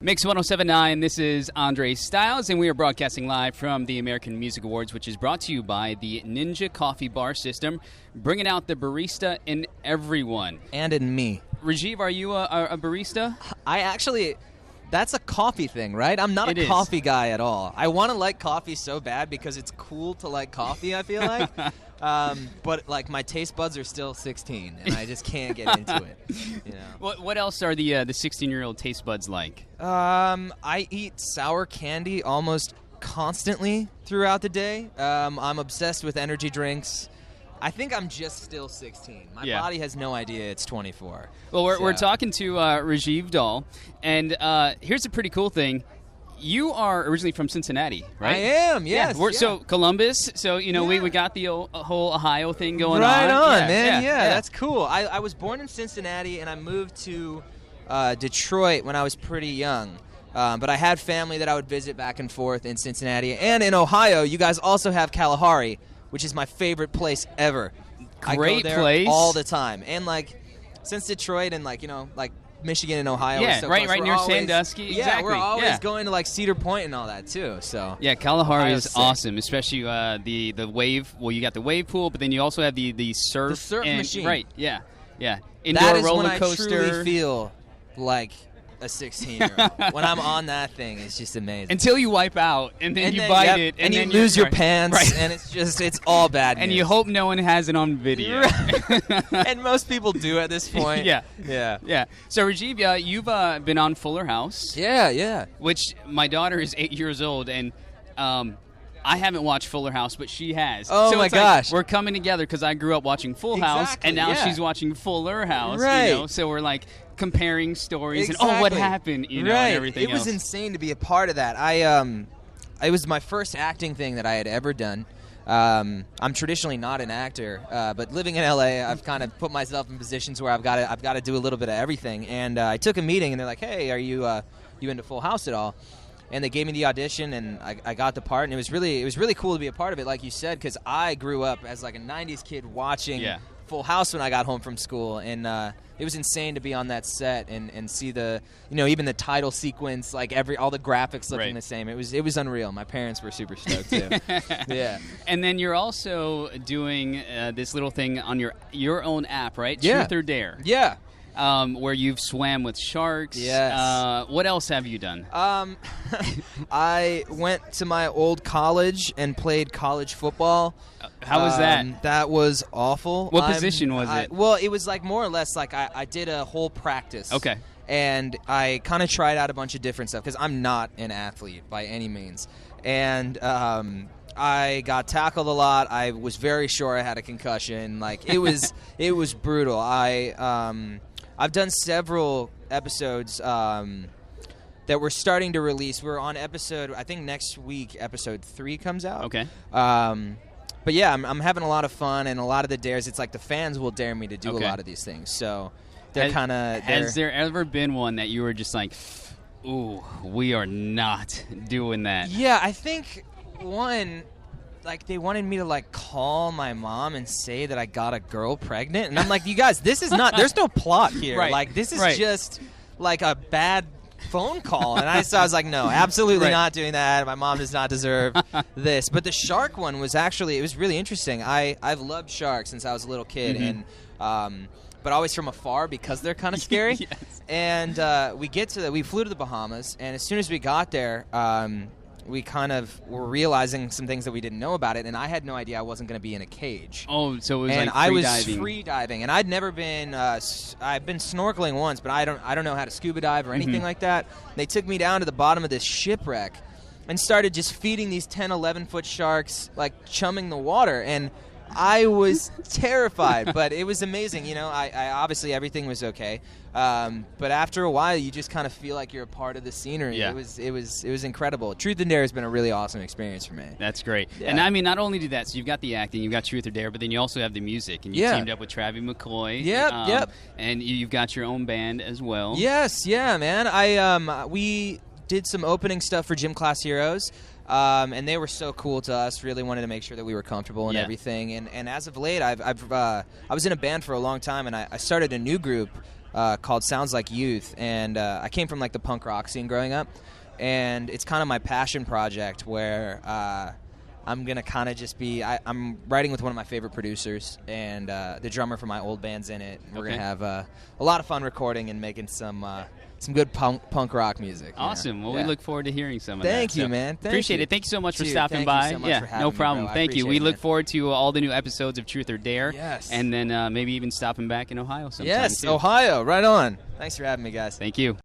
Mix 1079, this is Andre Styles, and we are broadcasting live from the American Music Awards, which is brought to you by the Ninja Coffee Bar System, bringing out the barista in everyone. And in me. Rejiv, are you a barista? That's a coffee thing, right? I'm not a coffee guy at all. I want to like coffee so bad because it's cool to like coffee, I feel like. But like my taste buds are still 16, and I just can't get into it. You know. What else are the 16-year-old taste buds like? I eat sour candy almost constantly throughout the day. I'm obsessed with energy drinks. I think I'm just still 16. My body has no idea it's 24. Well, we're talking to Rejiv Dhall, and here's a pretty cool thing. You are originally from Cincinnati, right? I am, yes. Yeah. So Columbus, so, you know, we got the whole Ohio thing going on. Right on, man. Yeah, that's cool. I was born in Cincinnati, and I moved to Detroit when I was pretty young. But I had family that I would visit back and forth in Cincinnati. And in Ohio, you guys also have Kalahari, which is my favorite place ever. Great I go there place. all the time. And, like, since Detroit and, like, you know, like, Michigan and Ohio is so right close, near Sandusky. Yeah, exactly. we're always going to, like, Cedar Point and all that, too. So yeah, Kalahari Ohio's is awesome, especially the wave. Well, you got the wave pool, but then you also have the surf. The surf machine. Right, yeah. Indoor that is roller when coaster. I truly feel like a 16-year-old. When I'm on that thing, it's just amazing. Until you wipe out, and then you bite it, and then you lose your right, pants, right. and it's all bad news. And you hope no one has it on video. And most people do at this point. Yeah. Yeah. So, Rejiv, you've been on Fuller House. Yeah. Which my daughter is 8 years old, and I haven't watched Fuller House, but she has. Oh, so my it's like gosh. We're coming together because I grew up watching Full House, and now she's watching Fuller House. Right. You know? So we're like comparing stories Exactly. and what happened, you know, and everything else. It was insane to be a part of that. It was my first acting thing that I had ever done. I'm traditionally not an actor, but living in LA, I've kind of put myself in positions where I've got to do a little bit of everything. And I took a meeting, and they're like, "Hey, are you into Full House at all?" And they gave me the audition, and I got the part, and it was really cool to be a part of it, like you said, because I grew up as like a '90s kid watching Full House when I got home from school, and it was insane to be on that set and see the, you know, even the title sequence, like all the graphics looking the same. It was unreal. My parents were super stoked too. Yeah. And then you're also doing this little thing on your own app, right? Yeah. Truth or Dare. Yeah. Where you've swam with sharks. Yes. What else have you done? I went to my old college and played college football. How was that? That was awful. What position was it? Well, it was like more or less like I did a whole practice. Okay. And I kind of tried out a bunch of different stuff because I'm not an athlete by any means. And I got tackled a lot. I was very sure I had a concussion. Like it was brutal. I've done several episodes that we're starting to release. We're on episode, I think next week, episode 3 comes out. Okay. But yeah, I'm having a lot of fun, and a lot of the dares, it's like the fans will dare me to do a lot of these things. So they're kind of... Has there ever been one that you were just like, ooh, we are not doing that? Yeah, I think one... Like, they wanted me to, like, call my mom and say that I got a girl pregnant. And I'm like, you guys, this is not... There's no plot here. Right. Like, this is just, like, a bad phone call. And I was like, no, absolutely not doing that. My mom does not deserve this. But the shark one was actually... It was really interesting. I've loved sharks since I was a little kid. Mm-hmm. And... but always from afar because they're kind of scary. Yes. And we flew to the Bahamas. And as soon as we got there... we kind of were realizing some things that we didn't know about it, and I had no idea I wasn't going to be in a cage. Oh, so it was and like I free was diving. free diving, and I'd never been. I've been snorkeling once, but I don't know how to scuba dive or anything like that. They took me down to the bottom of this shipwreck, and started just feeding these 10, 11-foot sharks, like chumming the water, and I was terrified, but it was amazing. You know, I obviously everything was okay. But after a while, you just kind of feel like you're a part of the scenery. Yeah. It was incredible. Truth and Dare has been a really awesome experience for me. That's great. Yeah. And I mean, not only do that, so you've got the acting, you've got Truth or Dare, but then you also have the music, and you teamed up with Travie McCoy. Yep. And you've got your own band as well. Yes, yeah, man. We did some opening stuff for Gym Class Heroes. And they were so cool to us. Really wanted to make sure that we were comfortable and everything. And as of late, I was in a band for a long time, and I started a new group called Sounds Like Youth, and I came from like the punk rock scene growing up, and it's kind of my passion project where I'm going to kind of just be I'm writing with one of my favorite producers, and the drummer for my old band's in it. We're going to have a lot of fun recording and making some good punk rock music. Awesome. Well, we look forward to hearing some of that. Thank you, man. Appreciate it. Thank you so much for stopping by. by. Thank you so much for having no me, problem. bro. Thank you. We look man. forward to all the new episodes of Truth or Dare. Yes. And then maybe even stopping back in Ohio sometime. Yes, too. Ohio. Right on. Thanks for having me, guys. Thank you.